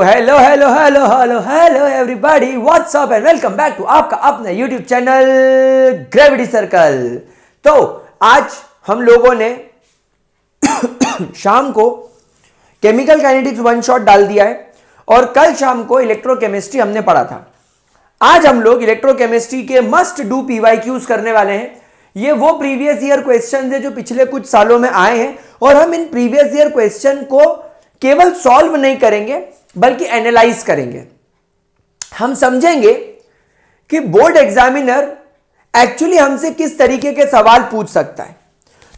Hello hello hello hello hello everybody, what's up and welcome back to आपका अपना YouTube channel gravity circle. तो आज हम लोगों ने शाम को केमिकल काइनेटिक्स वन शॉट डाल दिया है और कल शाम को इलेक्ट्रोकेमिस्ट्री हमने पढ़ा था। आज हम लोग इलेक्ट्रोकेमिस्ट्री के मस्ट डू पीवाईक्यूज करने वाले हैं। ये वो प्रीवियस ईयर क्वेश्चन है जो पिछले कुछ सालों में आए हैं और हम इन प्रीवियस ईयर क्वेश्चन को केवल सॉल्व नहीं करेंगे बल्कि एनालाइज करेंगे। हम समझेंगे कि बोर्ड एग्जामिनर एक्चुअली हमसे किस तरीके के सवाल पूछ सकता है।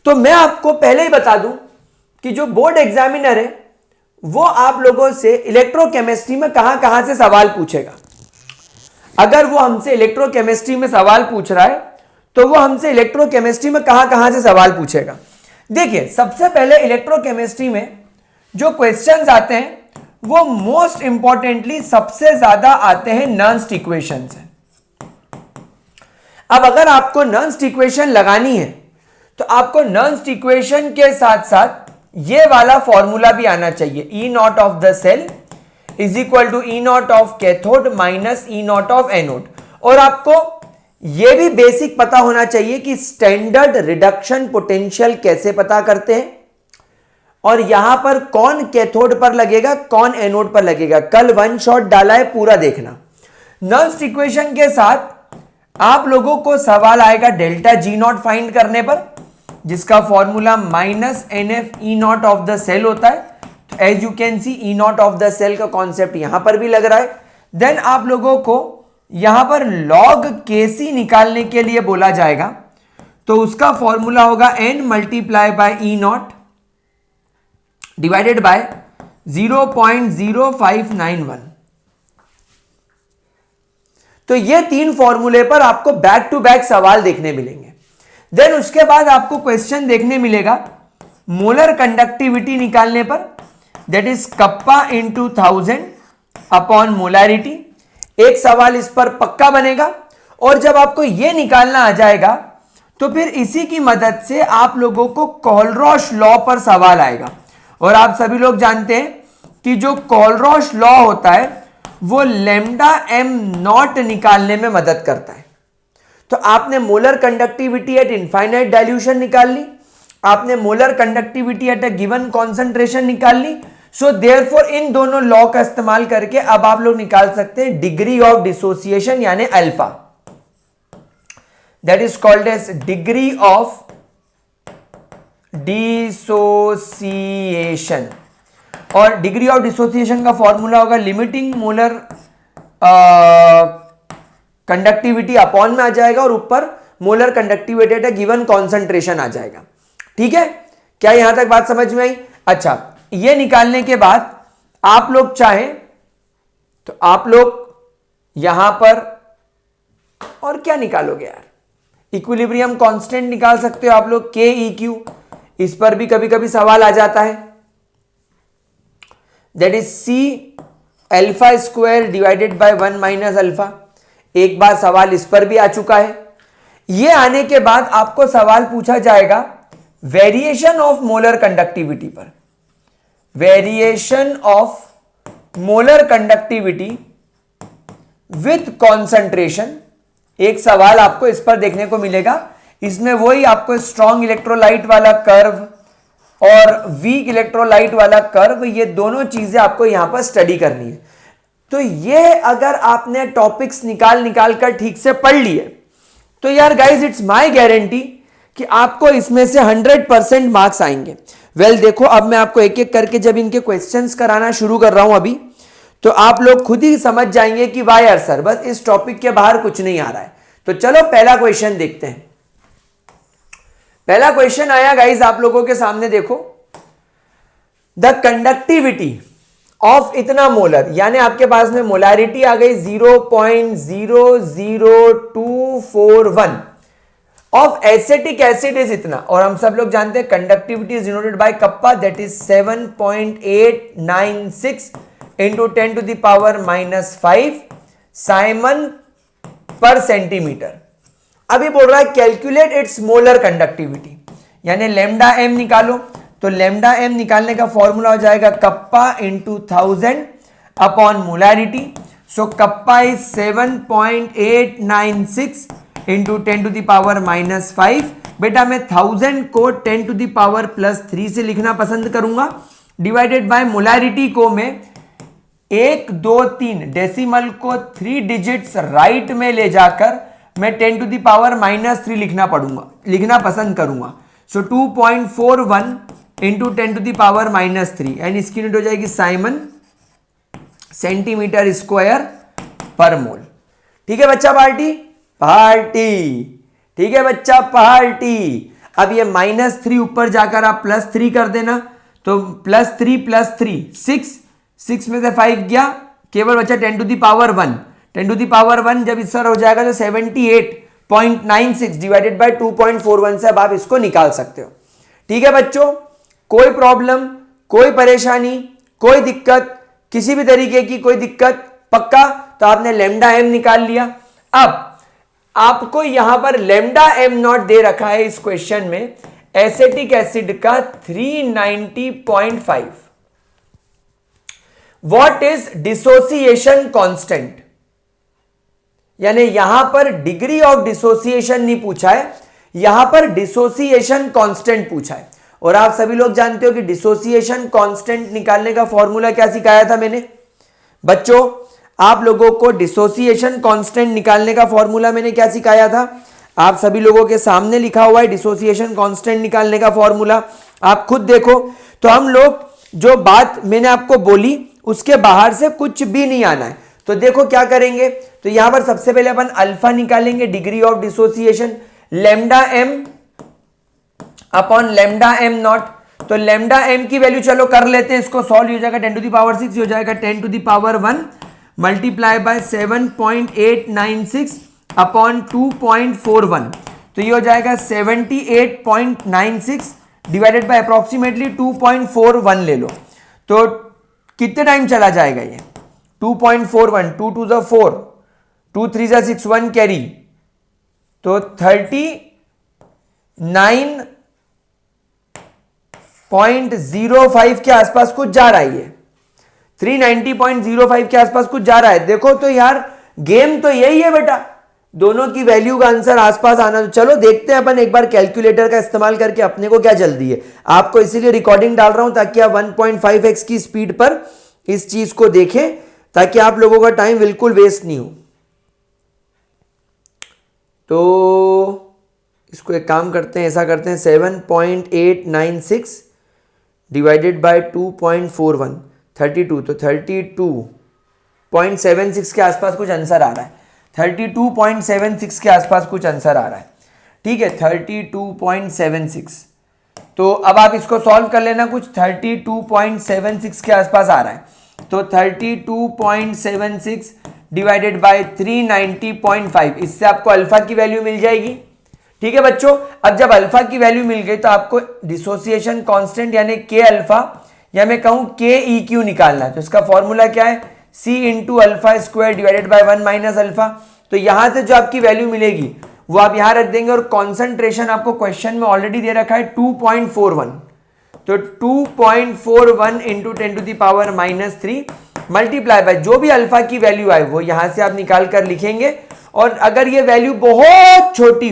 तो मैं आपको पहले ही बता दूं कि जो बोर्ड एग्जामिनर है वो आप लोगों से इलेक्ट्रोकेमिस्ट्री में कहां कहां से सवाल पूछेगा। अगर वो हमसे इलेक्ट्रोकेमिस्ट्री में सवाल पूछ रहा है तो वो हमसे इलेक्ट्रोकेमिस्ट्री में कहां कहां से सवाल पूछेगा। देखिए, सबसे पहले इलेक्ट्रोकेमिस्ट्री में जो क्वेश्चंस आते हैं वो मोस्ट इंपॉर्टेंटली सबसे ज्यादा आते हैं नर्न्स्ट इक्वेशन से। अब अगर आपको नर्न्स्ट इक्वेशन लगानी है तो आपको नर्न्स्ट इक्वेशन के साथ साथ ये वाला फॉर्मूला भी आना चाहिए, E naught of the cell is equal to E naught of cathode minus E naught of anode. और आपको यह भी बेसिक पता होना चाहिए कि स्टैंडर्ड रिडक्शन पोटेंशियल कैसे पता करते हैं और यहां पर कौन कैथोड पर लगेगा कौन एनोड पर लगेगा। कल वन शॉट डाला है, पूरा देखना। नर्न्स्ट इक्वेशन के साथ आप लोगों को सवाल आएगा डेल्टा जी नॉट फाइंड करने पर, जिसका formula minus N F E naught of the cell होता है। तो as you can see E naught of the cell का कॉन्सेप्ट यहां पर भी लग रहा है। देन आप लोगों को यहां पर लॉग केसी निकालने के लिए बोला जाएगा, तो उसका फॉर्मूला होगा N multiply by E naught divided by 0.0591। तो ये तीन फॉर्मूले पर आपको बैक टू बैक सवाल देखने मिलेंगे। देन उसके बाद आपको क्वेश्चन देखने मिलेगा मोलर कंडक्टिविटी निकालने पर, that is kappa into 1000 upon molarity. एक सवाल इस पर पक्का बनेगा और जब आपको यह निकालना आ जाएगा तो फिर इसी की मदद से आप लोगों को कोलरॉश लॉ पर सवाल आएगा। और आप सभी लोग जानते हैं कि जो कोलरॉश लॉ होता है वो लैम्डा एम नॉट निकालने में मदद करता है। तो आपने molar conductivity eight infinite dilution निकाल ली, आपने molar conductivity at a given concentration निकाल ली। सो देयरफॉर इन दोनों लॉ का इस्तेमाल करके अब आप लोग निकाल सकते हैं डिग्री ऑफ डिसोसिएशन यानी alpha, that is called as degree of dissociation. और डिग्री ऑफ डिसोसिएशन का फॉर्मूला होगा लिमिटिंग मोलर कंडक्टिविटी अपॉन में आ जाएगा और ऊपर molar conductivity at a given concentration आ जाएगा। ठीक है, क्या यहां तक बात समझ में आई? अच्छा, ये निकालने के बाद आप लोग चाहें तो आप लोग यहां पर और क्या निकालोगे यार, इक्विलिब्रियम कांस्टेंट निकाल सकते हो आप लोग, के ई क्यू। इस पर भी कभी कभी सवाल आ जाता है, that is C alpha square divided by 1 minus alpha. एक बार सवाल इस पर भी आ चुका है। यह आने के बाद आपको सवाल पूछा जाएगा वेरिएशन ऑफ मोलर कंडक्टिविटी पर, variation of molar conductivity with concentration. एक सवाल आपको इस पर देखने को मिलेगा। इसमें वही आपको स्ट्रॉन्ग इलेक्ट्रोलाइट वाला कर्व और वीक इलेक्ट्रोलाइट वाला कर्व, ये दोनों चीजें आपको यहां पर स्टडी करनी है। तो ये अगर आपने टॉपिक्स निकाल कर ठीक से पढ़ लिए तो यार गाइज इट्स माय गारंटी कि आपको इसमें से 100% मार्क्स आएंगे। वेल देखो, अब मैं आपको एक एक करके जब इनके क्वेश्चंस कराना शुरू कर रहा हूं अभी, तो आप लोग खुद ही समझ जाएंगे कि वाह यार सर, बस इस टॉपिक के बाहर कुछ नहीं आ रहा है। तो चलो पहला क्वेश्चन देखते हैं। पहला क्वेश्चन आया गाइज आप लोगों के सामने, देखो द कंडक्टिविटी ऑफ इतना मोलर, यानी आपके पास में मोलैरिटी आ गई 0.00241 ऑफ एसिटिक एसिड इज इतना। और हम सब लोग जानते हैं conductivity is denoted by kappa, that is 7.896 into 10 to the power -5 siemens पर सेंटीमीटर। अभी बोल रहा है कैलकुलेट इट्स मोलर कंडक्टिविटी, यानी लैम्डा एम निकालो। तो लैम्डा एम निकालने का फॉर्मूला हो जाएगा kappa into 1000 upon molarity. So kappa is 7.896 into 10 to the power -5। बेटा मैं 1000 को 10 टू द पावर +3 से लिखना पसंद करूंगा, डिवाइडेड बाय मोलैरिटी को मैं 1 2 3 डेसिमल को 3 डिजिट्स राइट में ले जाकर मैं 10 टू द पावर -3 लिखना पसंद करूंगा। So 2.41 into 10 to the power -3 and इसकी यूनिट हो जाएगी साइमन सेंटीमीटर स्क्वायर पर मोल। ठीक है बच्चा, पार्टी। ठीक है बच्चा, पार्टी। अब ये -3 ऊपर जाकर आप +3 कर देना, तो +3 +3 6 में से 5 गया, केवल बचा 10 to the power 1। 10 to the power 1 जब इस तरह हो जाएगा तो 78.96 डिवाइडेड बाय 2.41 से अब आप इसको निकाल सकते हो। ठीक है बच्चों, कोई प्रॉब्लम, कोई परेशानी, कोई दिक्कत, किसी भी तरीके की कोई दिक्कत? पक्का? तो आपने लैम्डा एम निकाल लिया। अब आपको यहां पर लैम्डा एम नॉट दे रखा है इस क्वेश्चन में, एसिटिक एसिड का 390.5। What is dissociation constant? यानी यहां पर डिग्री ऑफ डिसोसिएशन नहीं पूछा है, यहां पर डिसोसिएशन कांस्टेंट पूछा है। और आप सभी लोग जानते हो कि डिसोसिएशन कांस्टेंट निकालने का फॉर्मूला क्या सिखाया था मैंने? बच्चों आप लोगों को डिसोसिएशन कांस्टेंट निकालने का फॉर्मूला मैंने क्या सिखाया था? आप सभी लोगों के सामने लिखा हुआ है डिसोसिएशन कांस्टेंट निकालने का फॉर्मूला, आप खुद देखो। तो हम लोग जो बात मैंने आपको बोली उसके बाहर से कुछ भी नहीं आना है। तो देखो क्या करेंगे, तो यहां पर सबसे पहले अपन अल्फा निकालेंगे, degree of dissociation, lambda M upon lambda M naught. तो लैम्डा एम की वैल्यू चलो कर लेते हैं, इसको सॉल्व हो जाएगा 10 टू द पावर 6 हो जाएगा 10 to the power 1 multiply by 7.896 upon 2.41। तो ये हो जाएगा 78.96 डिवाइडेड बाय अप्रोक्सीमेटली 2.41 ले लो। तो कितने टाइम चला जाएगा ये? 2.41, 2 2 ज़ा 4, 2 3 ज़ा 6, 1 कैरी, तो 39.05 के आसपास कुछ जा रहा है, 390.05 के आसपास कुछ जा रहा है। देखो तो यार गेम तो यही है बेटा, दोनों की वैल्यू का आंसर आसपास आना। तो चलो देखते हैं अपन एक बार कैलकुलेटर का इस्तेमाल करके, अपने को क्या जल्दी है। आपको इसीलिए रिकॉर्डिंग डाल रहा हूं ताकि आप 1.5x की स्पीड पर इस चीज को देखें, ताकि आप लोगों का टाइम बिल्कुल वेस्ट नहीं हो। तो इसको एक काम करते हैं, ऐसा करते हैं 7.896 डिवाइडेड बाय 2.41 32, तो 32.76 के आसपास कुछ आंसर आ रहा है। 32.76 के आसपास कुछ आंसर आ रहा है। ठीक है, 32.76। तो अब आप इसको सॉल्व कर लेना, कुछ 32.76 के आसपास आ रहा है। तो 32.76 डिवाइडेड बाय 390.5, इससे आपको अल्फा की वैल्यू मिल जाएगी। ठीक है बच्चों, अब जब अल्फा की वैल्यू मिल गई तो आपको डिसोसिएशन कांस्टेंट यानी के अल्फा या मैं कहूं के ई क्यू निकालना है। तो इसका फॉर्मूला क्या है? C into alpha square divided by 1 minus alpha. तो यहां से जो आपकी वैल्यू मिलेगी वो आप यहां रख देंगे, और कॉन्सेंट्रेशन आपको क्वेश्चन में ऑलरेडी दे रखा है 2.41। तो 2.41 into 10 to the power -3 multiply by जो भी अल्फा की वैल्यू आए वो यहां से आप निकाल कर लिखेंगे। और अगर ये वैल्यू बहुत छोटी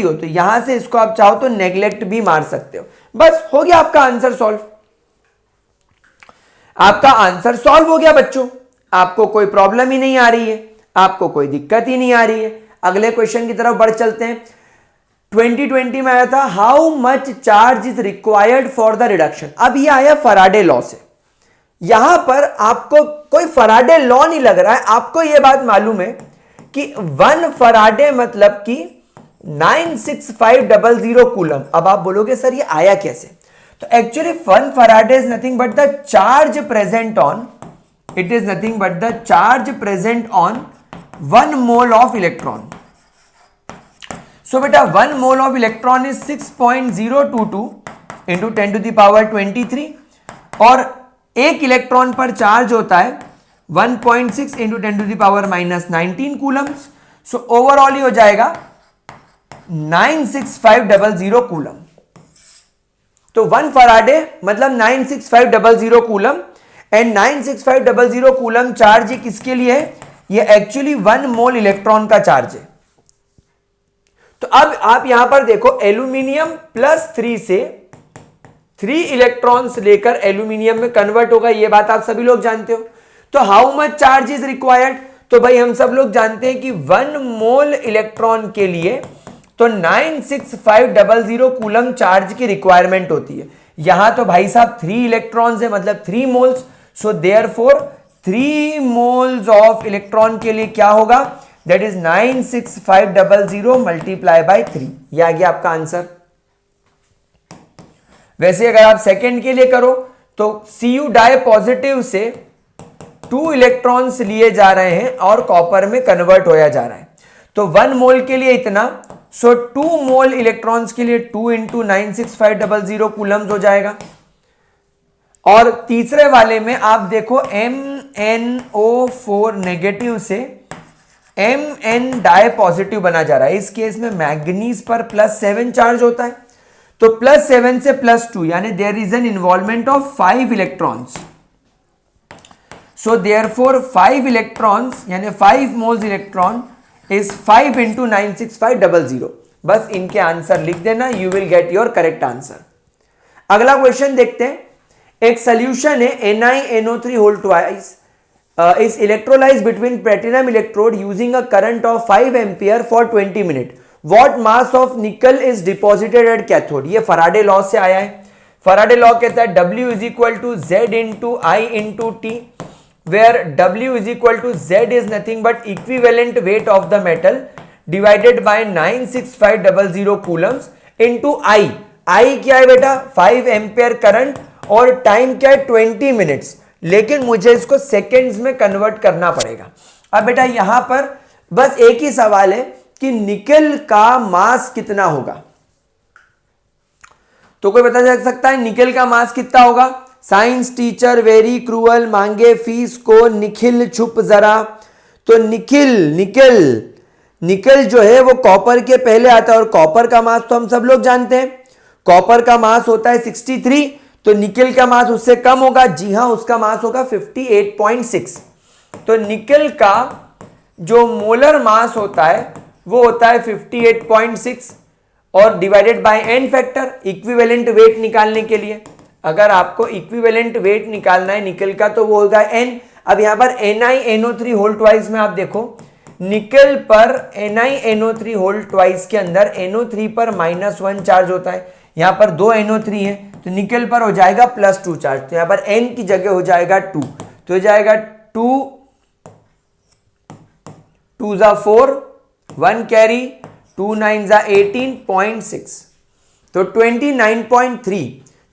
हो तो यहां से इसको आप चाहो तो नेग्लेक्ट भी मार सकते हो। बस हो गया आपका आंसर सॉल्व। आपका आंसर सॉल्व हो गया बच्चों, आपको कोई प्रॉब्लम ही नहीं आ रही है, आपको कोई दिक्कत ही नहीं आ रही है। अगले क्वेश्चन की तरफ बढ़ चलते हैं। 2020 में आया था how much charge is required for the reduction. अब ये आया फराडे लॉ से। यहां पर आपको कोई फराडे लॉ नहीं लग रहा है, आपको यह बात मालूम है कि 1 फराडे मतलब कि 96500 कूलम। अब आप बोलोगे सर ये आया कैसे? तो actually 1 Faraday is nothing but the charge present on, it is nothing but the charge present on 1 mole of electron. So बेटा 1 mole of electron is 6.022 into 10 to the power 23, और एक इलेक्ट्रॉन पर charge होता है 1.6 into 10 to the power -19 coulombs. So overall ही हो जाएगा 96500 coulomb. तो 1 फराडे मतलब 96500 कूलम एंड 96500 कूलम चार्ज ये किसके लिए है? ये एक्चुअली 1 मोल इलेक्ट्रॉन का चार्ज है। तो अब आप यहां पर देखो, एल्यूमिनियम +3 से 3 इलेक्ट्रॉन्स लेकर एल्यूमिनियम में कन्वर्ट होगा, ये बात आप सभी लोग जानते हो। तो how much charge is required? तो भाई हम सब लोग जानते हैं कि 1 मोल इलेक्ट्रॉन के लिए तो 96500 कूलम चार्ज की रिक्वायरमेंट होती है। यहां तो भाई साहब 3 इलेक्ट्रॉन्स है, मतलब 3 moles. So therefore 3 moles of electron के लिए क्या होगा? That is 96500 multiply by 3। यह आ गया आपका आंसर। वैसे अगर आप सेकेंड के लिए करो तो Cu डाई पॉजिटिव से 2 इलेक्ट्रॉन्स लिए जा रहे हैं और कॉपर में कन्वर्ट होया जा रहा है। तो 1 मोल के लिए इतना, सो 2 मोल इलेक्ट्रॉन्स के लिए 2 इंटू 96500 कूलम्स हो जाएगा। और तीसरे वाले में आप देखो MnO4 नेगेटिव से Mn डाई पॉजिटिव बना जा रहा है। इस केस में मैग्नीज पर +7 चार्ज होता है, तो +7 से +2 यानी there is an involvement of 5 electrons. So therefore 5 electrons यानी 5 मोल्स इलेक्ट्रॉन इज 5 इंटू 96500। बस इनके आंसर लिख देना, you will get your correct answer. अगला क्वेश्चन देखते हैं। एक सोल्यूशन है NiNO3 whole twice is electrolyzed between platinum electrode using a current of 5 ampere for 20 minutes. What mass of nickel is deposited at cathode? ये Faraday law से आया है। Faraday law कहता है W is equal to Z into I into T, where W is equal to Z is nothing but equivalent weight of the metal divided by 96500 coulombs into I. I क्या है बेटा? 5 ampere current और time क्या है? 20 minutes. लेकिन मुझे इसको seconds में कन्वर्ट करना पड़ेगा। अब बेटा यहां पर बस एक ही सवाल है कि निकेल का मास कितना होगा। तो कोई बता सकता है निकेल का मास कितना होगा? साइंस टीचर वेरी क्रूअल, मांगे फीस को निखिल छुप जरा। तो निकेल जो है वो कॉपर के पहले आता है और कॉपर का मास तो हम सब लोग जानते हैं, कॉपर का मास होता है 63, तो निकेल का मास उससे कम होगा। जी हां, उसका मास होगा 58.6। तो निकेल का जो मोलर मास होता है वो होता है 58.6 और divided by n factor, equivalent weight निकालने के लिए। अगर आपको इक्विवेलेंट वेट निकालना है निकेल का तो वो होगा n। अब यहां पर NiNO3 होल ट्वाइस में आप देखो, निकेल पर NiNO3 होल ट्वाइस के अंदर NO3 पर -1 चार्ज होता है, यहां पर 2 NO3 है, तो निकेल पर हो जाएगा +2 चार्ज। तो यहां पर n की जगह हो जाएगा 2, तो हो जाएगा 2 2 जा 4, 1 कैरी, 2 9 जा 18.6, तो 29.3।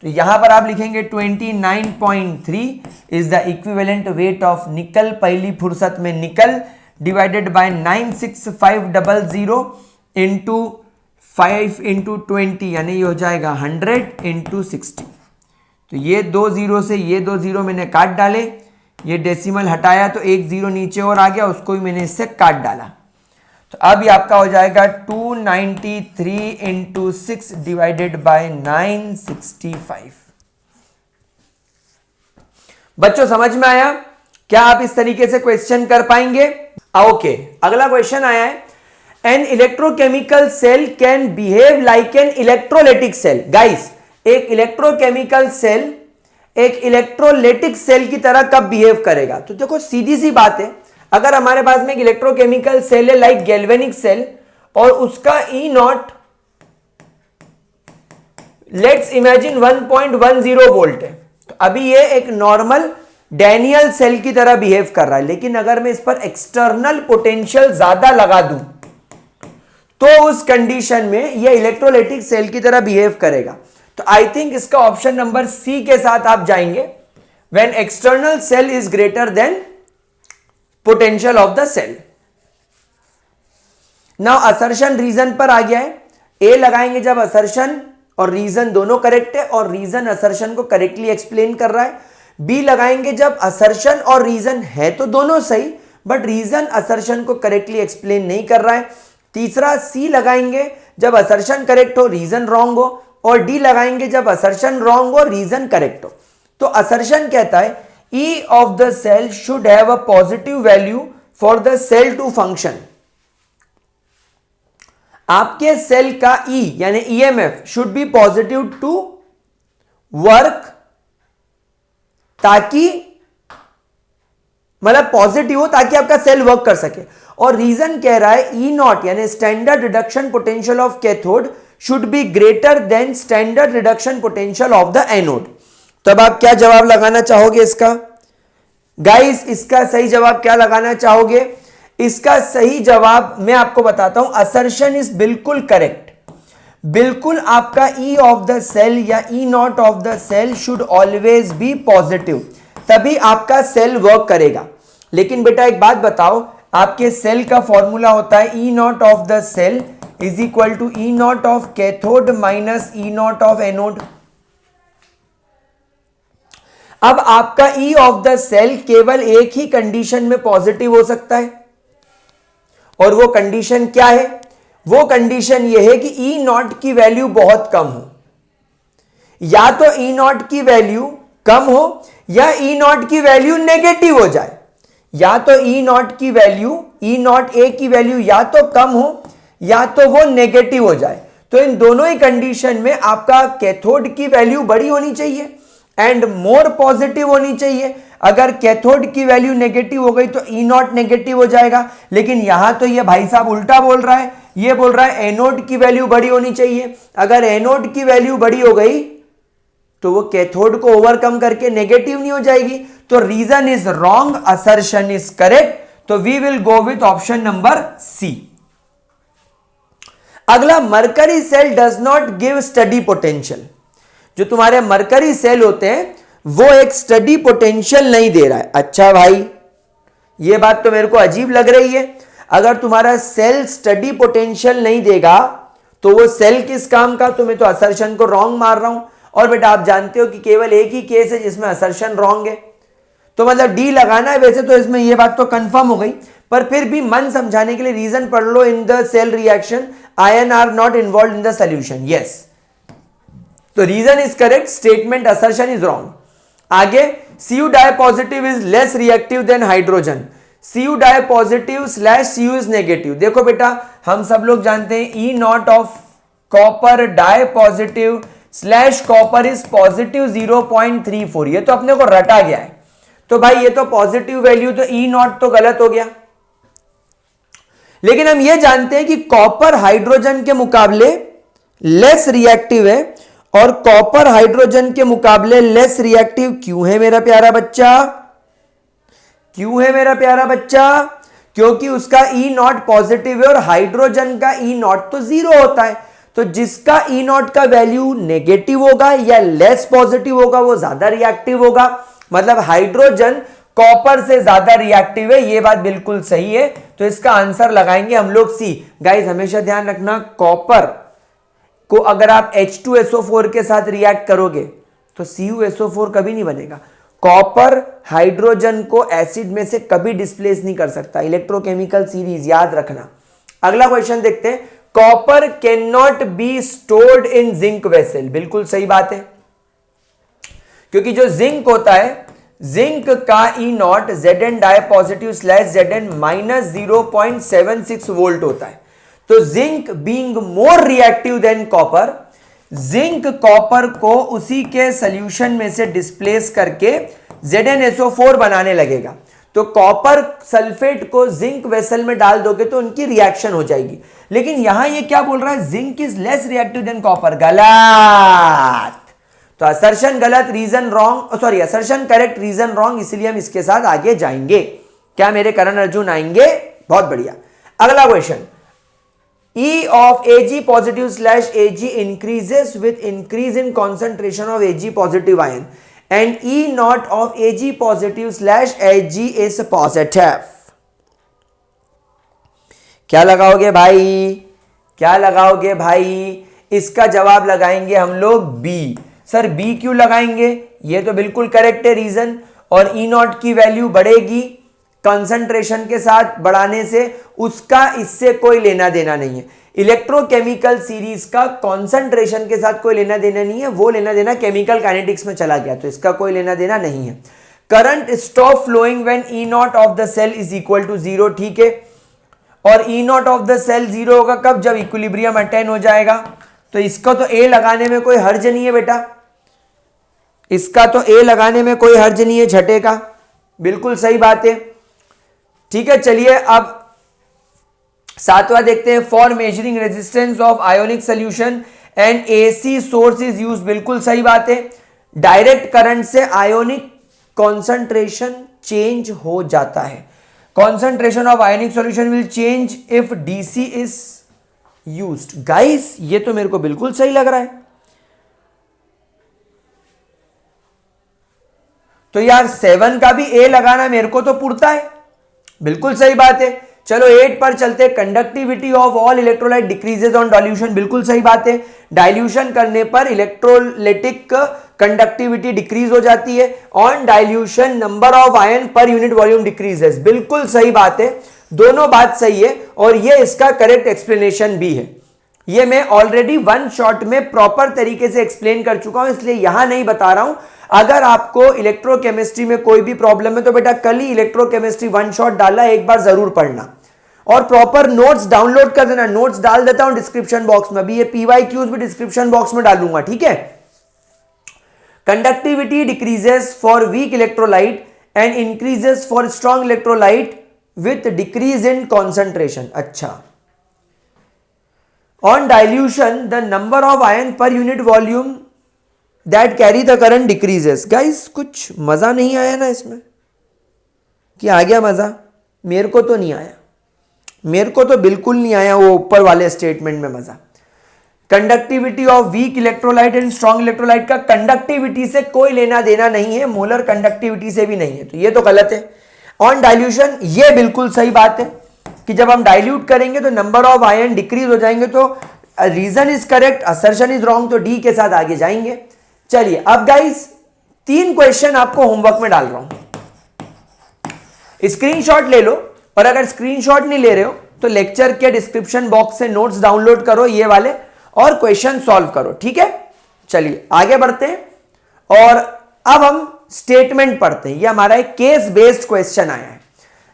तो यहां पर आप लिखेंगे 29.3 is the equivalent weight of निकल, पहली फुर्सत में निकल, डिवाइडेड बाय 96500 इंटू 5 इंटू 20 यानी ये हो जाएगा 100 इंटू 60। तो ये 2 जीरो से ये 2 जीरो मैंने काट डाले, ये डेसिमल हटाया तो 1 जीरो नीचे और आ गया, उसको भी मैंने इससे काट डाला। तो अब ये आपका हो जाएगा 293 इंटू 6 डिवाइडेड बाय 965। बच्चों समझ में आया? क्या आप इस तरीके से क्वेश्चन कर पाएंगे? ओके, अगला क्वेश्चन आया है, an electrochemical cell can behave like an electrolytic cell. Guys, एक इलेक्ट्रोकेमिकल सेल एक इलेक्ट्रोलाइटिक सेल की तरह कब बिहेव करेगा? तो देखो सीधी सी बात है, अगर हमारे पास में एक इलेक्ट्रोकेमिकल सेल है लाइक गैल्वेनिक सेल और उसका E0 लेट्स इमेजिन 1.10 वोल्ट है, तो अभी ये एक नॉर्मल डैनियल सेल की तरह बिहेव कर रहा है। लेकिन अगर मैं इस पर एक्सटर्नल पोटेंशियल ज्यादा लगा दूं तो उस कंडीशन में यह इलेक्ट्रोलाइटिक सेल की तरह बिहेव करेगा। तो आई थिंक इसका ऑप्शन नंबर सी के साथ आप जाएंगे, when external cell is greater than potential of the cell. Now assertion reason पर आ गया है, ए लगाएंगे जब असर्शन और रीजन दोनों करेक्ट है और रीजन असर्शन को करेक्टली एक्सप्लेन कर रहा है। बी लगाएंगे जब असर्शन और रीजन है तो दोनों सही, बट रीजन असर्शन को करेक्टली एक्सप्लेन नहीं कर रहा है। तीसरा सी लगाएंगे जब असर्शन करेक्ट हो रीजन रॉन्ग हो, और डी लगाएंगे जब असर्शन रॉन्ग हो रीजन करेक्ट हो। तो असर्शन कहता है E of the cell should have a positive value for the cell to function. आपके सेल का E यानी EMF should be positive to work, ताकि मतलब पॉजिटिव हो ताकि आपका सेल वर्क कर सके। और रीजन कह रहा है E नॉट यानी standard reduction potential of cathode should be greater than standard reduction potential of the anode. तो अब आप क्या जवाब लगाना चाहोगे इसका? गाइस इसका सही जवाब क्या लगाना चाहोगे? इसका सही जवाब मैं आपको बताता हूं, असर्शन इज बिल्कुल करेक्ट। बिल्कुल आपका E ऑफ द सेल या E naught of the cell should always be positive, तभी आपका सेल वर्क करेगा। लेकिन बेटा एक बात बताओ, आपके सेल का फॉर्मूला होता है E naught of the cell is equal to E naught of cathode minus E naught of anode. अब आपका E ऑफ द सेल केवल एक ही कंडीशन में पॉजिटिव हो सकता है, और वो कंडीशन क्या है? वो कंडीशन ये है कि E नॉट की वैल्यू बहुत कम हो। या तो E नॉट की वैल्यू कम हो या E नॉट की वैल्यू नेगेटिव हो जाए। या तो E नॉट की वैल्यू, E नॉट ए की वैल्यू या तो कम हो या तो वो नेगेटिव हो जाए। तो इन दोनों ही कंडीशन में आपका कैथोड की वैल्यू बड़ी होनी चाहिए एंड मोर पॉजिटिव होनी चाहिए। अगर कैथोड की वैल्यू नेगेटिव हो गई तो E नॉट नेगेटिव हो जाएगा। लेकिन यहां तो ये भाई साहब उल्टा बोल रहा है, ये बोल रहा है एनोड की वैल्यू बड़ी होनी चाहिए। अगर एनोड की वैल्यू बड़ी हो गई तो वो कैथोड को ओवरकम करके नेगेटिव नहीं हो जाएगी। तो reason is wrong, assertion is correct. तो we will go with option number C. अगला, mercury cell does not give steady potential. जो तुम्हारे मरकरी सेल होते हैं वो एक स्टडी पोटेंशियल नहीं दे रहा है। अच्छा भाई, ये बात तो मेरे को अजीब लग रही है। अगर तुम्हारा सेल स्टडी पोटेंशियल नहीं देगा तो वो सेल किस काम का? तो मैं तो असर्शन को रॉन्ग मार रहा हूं। और बेटा आप जानते हो कि केवल एक ही केस है जिसमें असर्शन रॉन्ग है, तो मतलब डी लगाना है। वैसे तो इसमें ये बात तो कंफर्म हो गई, पर फिर भी मन समझाने के लिए रीजन पढ़ लो। In the cell reaction ion are not involve in the solution. Yes, तो reason is correct, statement assertion is wrong. आगे, Cu di positive is less reactive than hydrogen. Cu di positive slash Cu is negative. देखो बेटा, हम सब लोग जानते हैं E naught of copper di positive slash copper is positive 0.34। ये तो अपने को रटा गया है। तो भाई ये तो पॉजिटिव वैल्यू, तो E नॉट तो गलत हो गया। लेकिन हम ये जानते हैं कि कॉपर हाइड्रोजन के मुकाबले लेस रिएक्टिव है, और कॉपर हाइड्रोजन के मुकाबले लेस रिएक्टिव क्यों है मेरा प्यारा बच्चा? क्यों है मेरा प्यारा बच्चा? क्योंकि उसका E नॉट पॉजिटिव है और हाइड्रोजन का E नॉट तो 0 होता है। तो जिसका E नॉट का वैल्यू नेगेटिव होगा या लेस पॉजिटिव होगा वो ज्यादा रिएक्टिव होगा। मतलब हाइड्रोजन कॉपर से ज्यादा रिएक्टिव है, ये बात बिल्कुल सही है। तो इसका आंसर लगाएंगे हम लोग सी। गाइस हमेशा ध्यान रखना, कॉपर को अगर आप H2SO4 के साथ रिएक्ट करोगे तो CuSO4 कभी नहीं बनेगा। कॉपर हाइड्रोजन को एसिड में से कभी डिस्प्लेस नहीं कर सकता। इलेक्ट्रोकेमिकल सीरीज याद रखना। अगला क्वेश्चन देखते हैं। Copper can not be stored in zinc vessel. बिल्कुल सही बात है, क्योंकि जो जिंक होता है, जिंक का E naught Zn di positive slash Zn minus 0.76 volt होता है। तो zinc being more reactive than copper, zinc copper को उसी के सॉल्यूशन में से डिस्प्लेस करके ZnSO4 बनाने लगेगा। तो कॉपर सल्फेट को जिंक वेसल में डाल दोगे तो उनकी रिएक्शन हो जाएगी। लेकिन यहां ये क्या बोल रहा है? Zinc is less reactive than copper. गलत। तो असर्शन गलत, reason wrong, sorry assertion correct, reason wrong. इसलिए हम इसके साथ आगे जाएंगे। क्या मेरे करण अर्जुन आएंगे? बहुत बढ़िया। अगला question, E of Ag positive slash Ag increases with increase in concentration of Ag positive ion and E naught of Ag positive slash Ag is positive. क्या लगाओगे भाई? क्या लगाओगे भाई? इसका जवाब लगाएंगे हम लोग बी। सर बी क्यों लगाएंगे? ये तो बिल्कुल करेक्ट है रीजन। और E नॉट की वैल्यू बढ़ेगी कंसंट्रेशन के साथ बढ़ाने से, उसका इससे कोई लेना देना नहीं है। इलेक्ट्रोकेमिकल सीरीज का कंसंट्रेशन के साथ कोई लेना देना नहीं है, वो लेना देना केमिकल काइनेटिक्स में चला गया, तो इसका कोई लेना देना नहीं है। Current stop flowing when E naught of the cell is equal to 0, ठीक है। और E naught of the cell 0 होगा कब? जब इक्विलिब्रियम अटेन हो जाएगा। तो इसका तो ए लगाने में कोई हर्ज नहीं है बेटा, इसका तो ए लगाने में कोई हर्ज नहीं है छठे का, बिल्कुल सही बात है, ठीक है। चलिए अब सातवां देखते हैं, for measuring resistance of ionic solution and AC source is use, बिल्कुल सही बात है। डायरेक्ट करंट से आयोनिक कॉन्सेंट्रेशन चेंज हो जाता है। Concentration of ionic solution will change if DC is used. Guys ये तो मेरे को बिल्कुल सही लग रहा है। तो यार 7 का भी ए लगाना मेरे को तो पुरता है, बिल्कुल सही बात है। चलो 8 पर चलते, conductivity of all electrolyte decreases on dilution, बिल्कुल सही बात है। डाइल्यूशन करने पर इलेक्ट्रोलाइटिक कंडक्टिविटी डिक्रीज हो जाती है। On dilution number of ion per unit volume decreases, बिल्कुल सही बात है, दोनों बात सही है और ये इसका करेक्ट एक्सप्लेनेशन भी है। ये मैं ऑलरेडी वन शॉट में प्रॉपर तरीके से एक्सप्लेन कर चुका हूं, इसलिए यहां नहीं बता रहा हूं। अगर आपको इलेक्ट्रोकेमिस्ट्री में कोई भी प्रॉब्लम है तो बेटा कल ही इलेक्ट्रोकेमिस्ट्री वन शॉट डाला, एक बार जरूर पढ़ना और प्रॉपर नोट्स डाउनलोड कर देना। नोट्स डाल देता हूं डिस्क्रिप्शन बॉक्स में, अभी ये पीवाईक्यूज भी डिस्क्रिप्शन बॉक्स में डालूंगा, ठीक है। Conductivity decreases for weak electrolyte and increases for strong electrolyte with decrease in concentration. अच्छा, on dilution the number of ion per unit volume that carry the current decreases. Guys कुछ मजा नहीं आया ना इसमें, कि आ गया मजा? मेरे को तो नहीं आया, मेरे को तो बिल्कुल नहीं आया वो ऊपर वाले स्टेटमेंट में मजा। Conductivity of weak electrolyte and strong electrolyte का कंडक्टिविटी से कोई लेना देना नहीं है, मोलर कंडक्टिविटी से भी नहीं है, तो ये तो गलत है। ऑन डाइल्यूशन ये बिल्कुल सही बात है कि जब हम डाइल्यूट करेंगे तो नंबर ऑफ आयन डिक्रीज हो जाएंगे, तो reason is correct, assertion is wrong, तो डी के साथ आगे जाएंगे। चलिए अब गाइस 3 क्वेश्चन आपको होमवर्क में डाल रहा हूं, स्क्रीनशॉट ले लो, और अगर स्क्रीनशॉट नहीं ले रहे हो तो लेक्चर के डिस्क्रिप्शन बॉक्स से नोट्स डाउनलोड करो ये वाले और क्वेश्चन सॉल्व करो, ठीक है। चलिए आगे बढ़ते हैं और अब हम स्टेटमेंट पढ़ते हैं। ये हमारा एक केस बेस्ड क्वेश्चन आया है।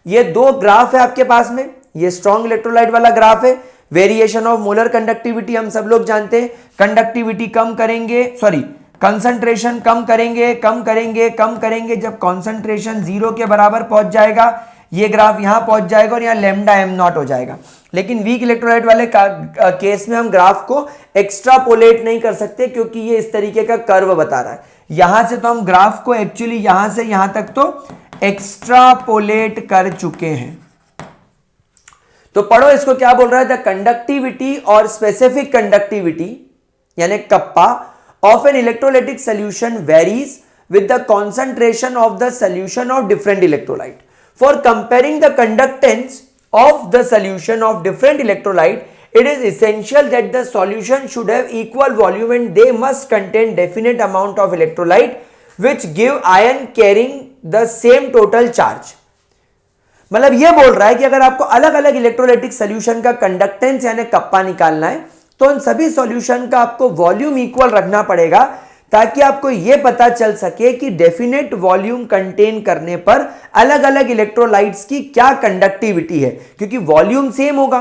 ये 2 ग्राफ है आपके पास में, ये स्ट्रॉन्ग इलेक्ट्रोलाइट वाला ग्राफ है, वेरिएशन ऑफ मोलर कंडक्टिविटी हम सब लोग जानते हैं, कंडक्टिविटी कम करेंगे, सॉरी कंसंट्रेशन कम करेंगे, कम करेंगे, कम करेंगे, जब कंसंट्रेशन 0 के बराबर पहुंच जाएगा ये ग्राफ यहां पहुंच जाएगा और यहां लैम्डा एम नॉट हो जाएगा। लेकिन वीक इलेक्ट्रोलाइट वाले केस में हम ग्राफ को एक्स्ट्रापोलेट नहीं कर सकते क्योंकि ये इस तरीके का कर्व बता रहा है। यहां से तो हम ग्राफ को एक्चुअली यहां से यहां तक तो एक्स्ट्रापोलेट कर चुके हैं। तो पढ़ो इसको क्या बोल रहा है, द कंडक्टिविटी और स्पेसिफिक कंडक्टिविटी यानी kappa of an electrolytic solution varies with the concentration of the solution of different electrolyte. For comparing the conductance of the solution of different electrolyte, it is essential that the solution should have equal volume and they must contain definite amount of electrolyte which give ion carrying the same total charge. मतलब ये बोल रहा है कि अगर आपको अलग अलग इलेक्ट्रोलाइटिक सोल्यूशन का कंडक्टेंस यानी कप्पा निकालना है तो उन सभी सॉल्यूशन का आपको वॉल्यूम इक्वल रखना पड़ेगा ताकि आपको यह पता चल सके कि डेफिनेट वॉल्यूम कंटेन करने पर अलग अलग इलेक्ट्रोलाइट्स की क्या कंडक्टिविटी है। क्योंकि वॉल्यूम सेम होगा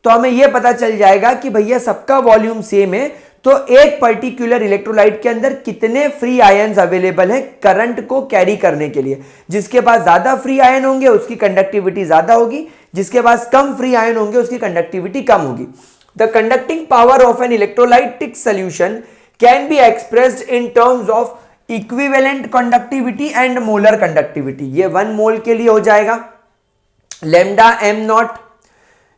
तो हमें यह पता चल जाएगा कि भैया सबका वॉल्यूम सेम है, तो एक पर्टिकुलर इलेक्ट्रोलाइट के अंदर कितने फ्री आयन्स अवेलेबल है करंट को कैरी करने के लिए। जिसके पास ज्यादा फ्री आयन होंगे उसकी कंडक्टिविटी ज्यादा होगी, जिसके पास कम फ्री आयन होंगे उसकी कंडक्टिविटी कम होगी। The conducting power of an electrolytic solution can be expressed in terms of equivalent conductivity and molar conductivity. ये 1 मोल के लिए हो जाएगा lambda m naught,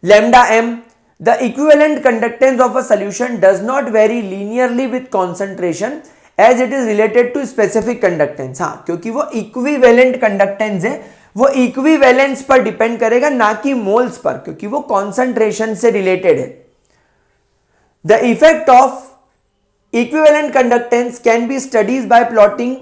lambda m. The equivalent conductance of a solution does not vary linearly with concentration as it is related to specific conductance. हाँ, क्योंकि वो equivalent conductance है, वो equivalence पर डिपेंड करेगा ना कि मोल्स पर, क्योंकि वो concentration से रिलेटेड है। The effect of equivalent conductance can be studied by plotting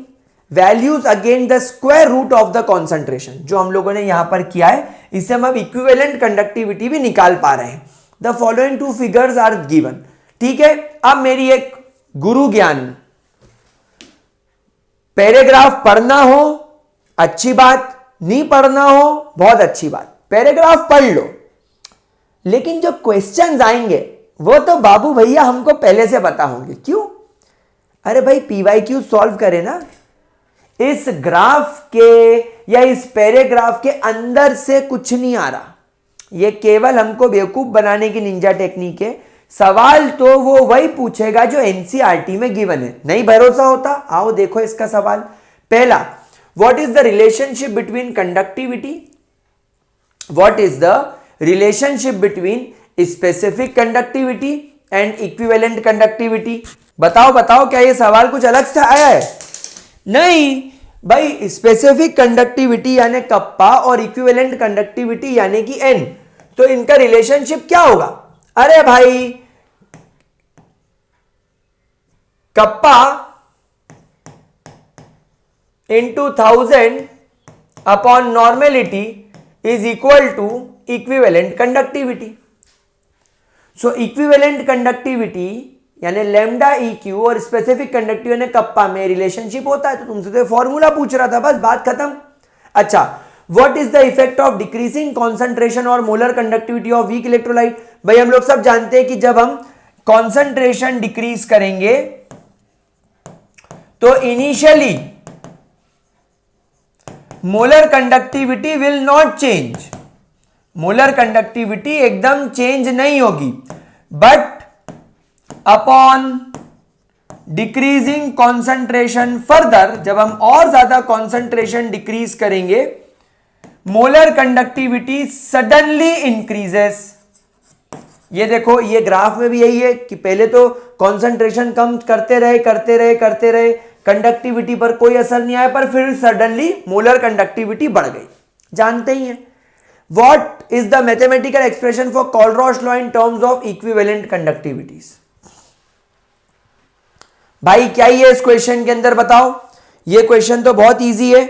values against the square root of the concentration. जो हम लोगों ने यहां पर किया है इससे हम अब equivalent conductivity भी निकाल पा रहे हैं। The following 2 figures are given. ठीक है, अब मेरी एक गुरु ज्ञान, पैराग्राफ पढ़ना हो अच्छी बात, नहीं पढ़ना हो बहुत अच्छी बात, पैराग्राफ पढ़ लो, लेकिन जो क्वेश्चंस आएंगे वो तो बाबू भैया हमको पहले से पता होंगे। क्यों? अरे भाई पीवाईक्यू सॉल्व करे ना, इस ग्राफ के या इस पैराग्राफ के अंदर से कुछ नहीं आ रहा, ये केवल हमको बेवकूफ बनाने की निंजा टेक्निक है। सवाल तो वो वही पूछेगा जो एनसीईआरटी में गिवन है। नहीं भरोसा होता, आओ देखो इसका सवाल। पहला, what is the relationship between conductivity, what is the relationship between specific conductivity and equivalent conductivity. बताओ बताओ, क्या ये सवाल कुछ अलग से आया है? नहीं भाई, स्पेसिफिक कंडक्टिविटी यानी कप्पा और इक्विवेलेंट कंडक्टिविटी यानी कि एन, तो इनका रिलेशनशिप क्या होगा? अरे भाई kappa into 1000 upon normality is equal to equivalent conductivity. So equivalent conductivity यानी लैम्डा इक्यू और स्पेसिफिक कंडक्टिविटी यानी कप्पा में रिलेशनशिप होता है। तो तुमसे तो फॉर्मूला पूछ रहा था, बस बात खत्म। अच्छा, what is the effect of decreasing concentration और molar conductivity of weak electrolyte? भाई हम लोग सब जानते हैं कि जब हम कॉन्सेंट्रेशन डिक्रीज करेंगे तो initially molar conductivity will not change, molar conductivity एकदम चेंज नहीं होगी, but upon decreasing concentration further, जब हम और ज्यादा कॉन्सेंट्रेशन डिक्रीज करेंगे, मोलर कंडक्टिविटी सडनली इंक्रीजेस। ये देखो, ये ग्राफ में भी यही है कि पहले तो कॉन्सेंट्रेशन कम करते रहे, कंडक्टिविटी पर कोई असर नहीं आया, पर फिर सडनली मोलर कंडक्टिविटी बढ़ गई, जानते ही हैं। What is the mathematical expression for Kohlrausch law in terms of equivalent conductivities? भाई क्या ये इस क्वेश्चन के अंदर बताओ? ये क्वेश्चन तो बहुत इजी है,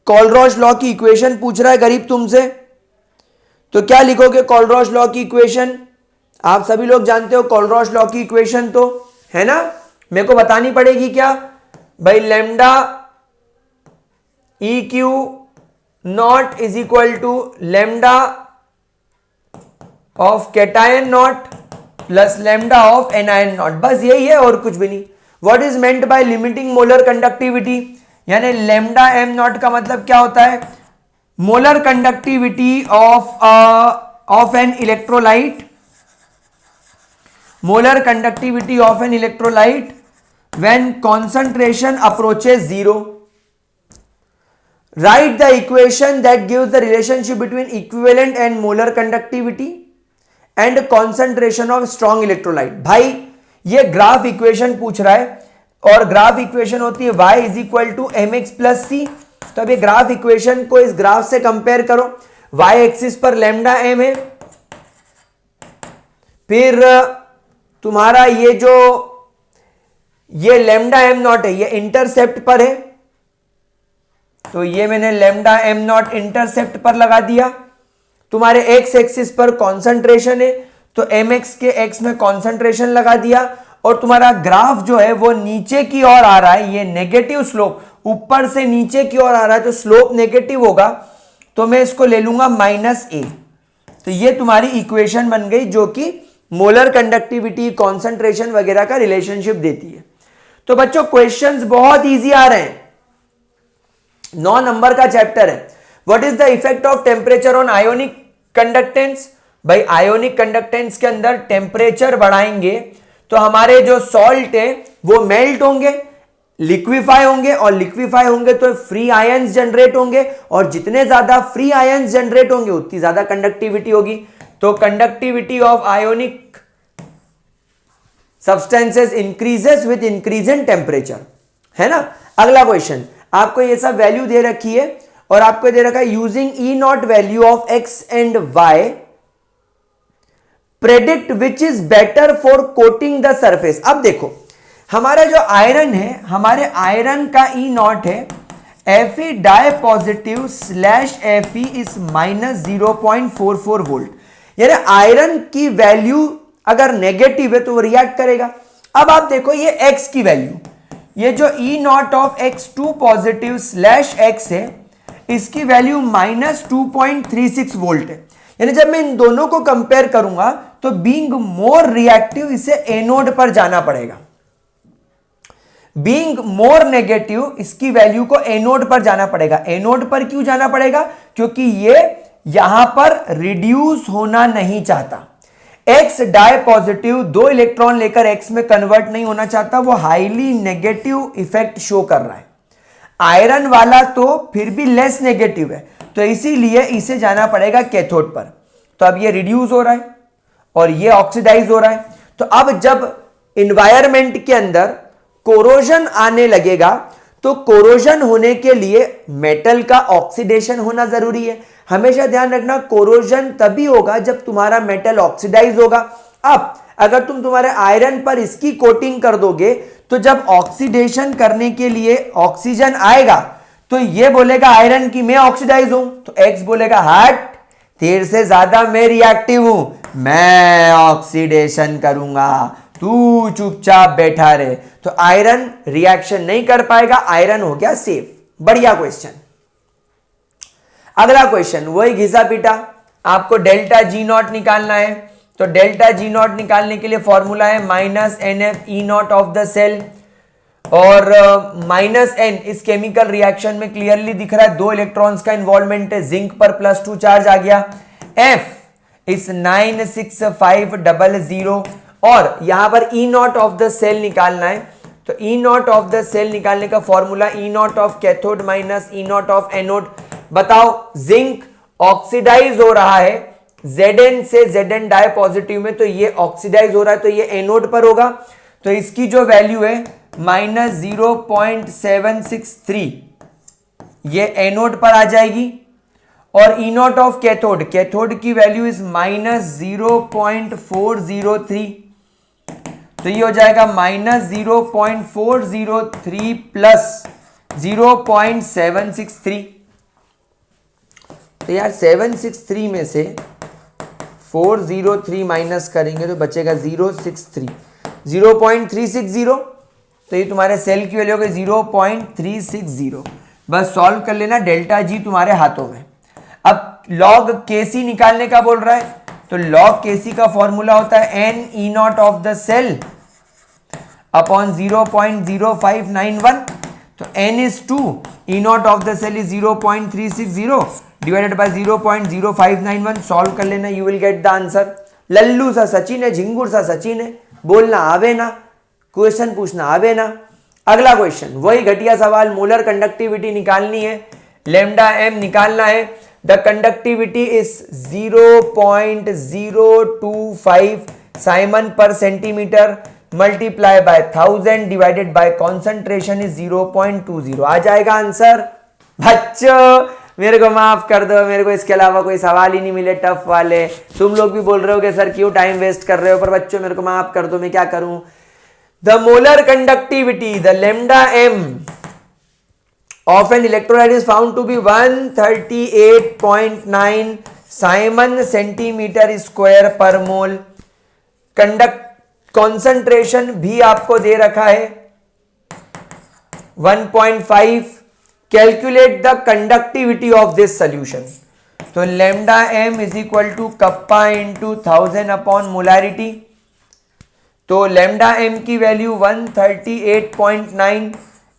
कोलरॉश लॉ की इक्वेशन पूछ रहा है गरीब तुमसे, तो क्या लिखोगे कोलरॉश लॉ की इक्वेशन? आप सभी लोग जानते हो कोलरॉश लॉ की इक्वेशन तो, है ना? मेरे को बतानी पड़ेगी क्या? भाई lambda E Q naught is equal to lambda of cation naught plus lambda of anion naught, बस यही है और कुछ भी नहीं। What is meant by limiting molar conductivity, यानी लैम्डा एम नॉट का मतलब क्या होता है? Molar conductivity of an electrolyte, molar conductivity of an electrolyte when concentration approaches zero. Write the equation that gives the relationship between equivalent and molar conductivity and concentration of strong electrolyte. भाई ये graph equation पूछ रहा है और graph equation होती है y is equal to M X plus C. तो अब ये ग्राफ इक्वेशन को इस ग्राफ से कंपेयर करो, y एक्सिस पर लैम्डा एम है, फिर तुम्हारा ये लैम्डा एम नॉट है, ये इंटरसेप्ट पर है, तो ये मैंने लैम्डा एम नॉट इंटरसेप्ट पर लगा दिया। तुम्हारे एक्स एक्सिस पर कॉन्सेंट्रेशन है, तो एम एक्स के एक्स में कॉन्सेंट्रेशन लगा दिया, और तुम्हारा ग्राफ जो है वो नीचे की ओर आ रहा है, ये नेगेटिव स्लोप, ऊपर से नीचे की ओर आ रहा है, तो स्लोप नेगेटिव होगा, तो मैं इसको ले लूंगा माइनस ए। तो ये तुम्हारी इक्वेशन बन गई जो कि मोलर कंडक्टिविटी, कॉन्सेंट्रेशन वगैरह का रिलेशनशिप देती है। तो बच्चों क्वेश्चंस बहुत इजी आ रहे हैं, 9 नंबर का चैप्टर है। What is the effect of temperature on ionic conductance? भाई आयोनिक कंडक्टेंस के अंदर टेम्परेचर बढ़ाएंगे तो हमारे जो सॉल्ट है वो मेल्ट होंगे, लिक्विफाई होंगे, और लिक्विफाई होंगे तो फ्री आयंस जनरेट होंगे, और जितने ज्यादा फ्री आयंस जनरेट होंगे उतनी ज्यादा कंडक्टिविटी होगी। तो conductivity of ionic substances increases with increase in temperature, है ना। अगला क्वेश्चन, आपको ये सब वैल्यू दे रखी है और आपको दे रखा है using E naught value of X and Y predict which is better for coating the surface. अब देखो हमारा जो आयरन है, हमारे आयरन का ई नॉट है Fe di positive slash Fe is minus 0.44 volt, यानी आयरन की वैल्यू अगर नेगेटिव है तो वो रिएक्ट करेगा। अब आप देखो ये x की वैल्यू, ये जो E naught of x2 positive slash x है, इसकी वैल्यू -2.36 वोल्ट है। यानी जब मैं इन दोनों को कंपेयर करूंगा तो बीइंग मोर रिएक्टिव इसे एनोड पर जाना पड़ेगा, बीइंग मोर नेगेटिव इसकी वैल्यू को एनोड पर जाना पड़ेगा। एनोड पर क्यों जाना पड़ेगा? क्योंकि ये यहां पर रिड्यूस होना नहीं चाहता। एक्स डाई पॉजिटिव 2 इलेक्ट्रॉन लेकर एक्स में कन्वर्ट नहीं होना चाहता, वो हाईली नेगेटिव इफेक्ट शो कर रहा है। आयरन वाला तो फिर भी लेस नेगेटिव है, तो इसीलिए इसे जाना पड़ेगा कैथोड पर। तो अब ये रिड्यूस हो रहा है और ये ऑक्सीडाइज हो रहा है। तो अब जब एनवायरनमेंट के अंदर कोरोजन आने लगेगा तो कोरोजन होने के लिए मेटल का ऑक्सीडेशन होना जरूरी है। हमेशा ध्यान रखना, कोरोजन तभी होगा जब तुम्हारा मेटल ऑक्सीडाइज होगा। अब अगर तुम तुम्हारे आयरन पर इसकी कोटिंग कर दोगे तो जब ऑक्सीडेशन करने के लिए ऑक्सीजन आएगा तो ये बोलेगा आयरन की मैं ऑक्सीडाइज हूं, तो एक्स बोलेगा हट, तेरे से ज्यादा मैं रिएक्टिव हूं, मैं ऑक्सीडेशन करूंगा, तू चुपचाप बैठा रहे। तो आयरन रिएक्शन नहीं कर पाएगा, आयरन हो गया सेफ। बढ़िया क्वेश्चन। अगला क्वेश्चन वही घिसा पीटा, आपको डेल्टा जी नॉट निकालना है। तो डेल्टा जी नॉट निकालने के लिए फॉर्मूला है -NF E naught of the cell, और -N इस केमिकल रिएक्शन में क्लियरली दिख रहा है, 2 इलेक्ट्रॉन्स का इन्वॉल्वमेंट है, जिंक पर +2 चार्ज आ गया। F इस 96500 और यहां पर E naught of the cell निकालना है। तो E naught of the cell निकालने का formula E naught of cathode -E naught of anode. बताओ, जिंक ऑक्सीडाइज हो रहा है Zn से Zn डाई पॉजिटिव में, तो ये ऑक्सीडाइज हो रहा है, तो ये एनोड पर होगा। तो इसकी जो वैल्यू है -0.763 ये एनोड पर आ जाएगी। और E naught of cathode, cathode की वैल्यू इज -0.403, तो ये हो जाएगा -0.403 प्लस 0.763। तो यार 763 में से 403 माइनस करेंगे तो बचेगा 063, 0.360। तो ये तुम्हारे सेल की वैल्यू हो गई 0.360। बस सॉल्व कर लेना, डेल्टा जी तुम्हारे हाथों में। अब लॉग केसी निकालने का बोल रहा है, तो लॉग केसी का फॉर्मूला होता है N E naught of the cell upon 0.0591। तो n is 2, E naught of the cell is 0.360 divided by 0.0591। Solve कर लेना, you will get the answer. लल्लू सा सचिन है, झिंगुर सा सचिन है, बोलना आवे ना, क्वेश्चन पूछना आवे ना। अगला क्वेश्चन वही घटिया सवाल, मोलर कंडक्टिविटी निकालनी है, लैम्डा एम निकालना है। द कंडक्टिविटी इज 0.025 साइमन पर centimetre multiply by 1000 divided by concentration is 0.20। आ जाएगा आंसर। बच्चों मेरे को माफ कर दो, मेरे को इसके अलावा कोई सवाल ही नहीं मिले टफ वाले। तुम लोग भी बोल रहे हो कि सर क्यों टाइम वेस्ट कर रहे हो, पर बच्चों मेरे को माफ कर दो, मैं क्या करूं। The molar conductivity, the lambda M of an electrolyte is found to be 138.9 Simon centimeter square per mole। Concentration भी आपको दे रखा है 1.5। Calculate the conductivity of this solution. तो lambda M is equal to kappa into 1000 upon molarity. तो lambda M की value 138.9,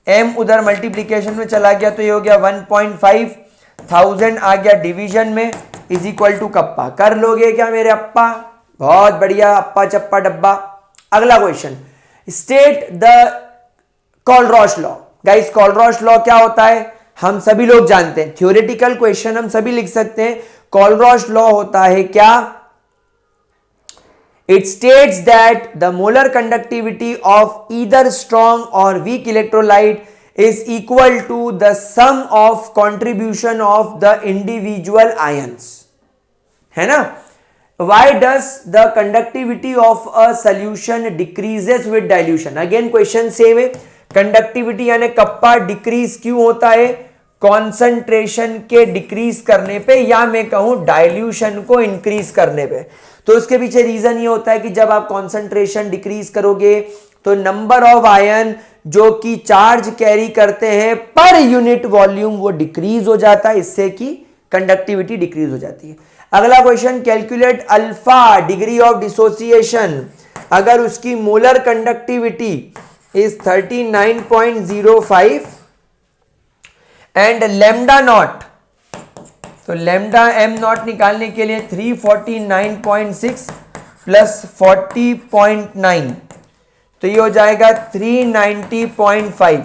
m उधर multiplication में चला गया तो ये हो गया 1.5, 1000 आ गया डिवीजन में, इज इक्वल टू कप्पा। कर लोगे क्या मेरे अप्पा? बहुत बढ़िया, अप्पा चप्पा डब्बा। अगला question, state the Kohlrausch law. Guys Kohlrausch law क्या होता है हम सभी लोग जानते हैं, थ्योरेटिकल क्वेश्चन हम सभी लिख सकते हैं। कॉलरॉश लॉ होता है क्या? It states that the molar conductivity of either strong or weak electrolyte is equal to the sum of contribution of the individual ions, है ना? Why does the conductivity of a solution decreases with dilution? Again question same है, conductivity यानी kappa decrease क्यों होता है? Concentration के decrease करने पे, या मैं कहूं डाइल्यूशन को इंक्रीज करने पे। तो उसके पीछे रीजन ये होता है कि जब आप कॉन्सेंट्रेशन डिक्रीज करोगे तो नंबर ऑफ आयन जो कि चार्ज कैरी करते हैं पर यूनिट वॉल्यूम वो डिक्रीज हो जाता है, इससे कि कंडक्टिविटी डिक्रीज हो जाती है। अगला question, calculate alpha degree of dissociation अगर उसकी molar conductivity is 39.05 and lambda naught, तो लेमडा एम नॉट निकालने के लिए 349.6 प्लस 40.9 तो ये हो जाएगा 390.5।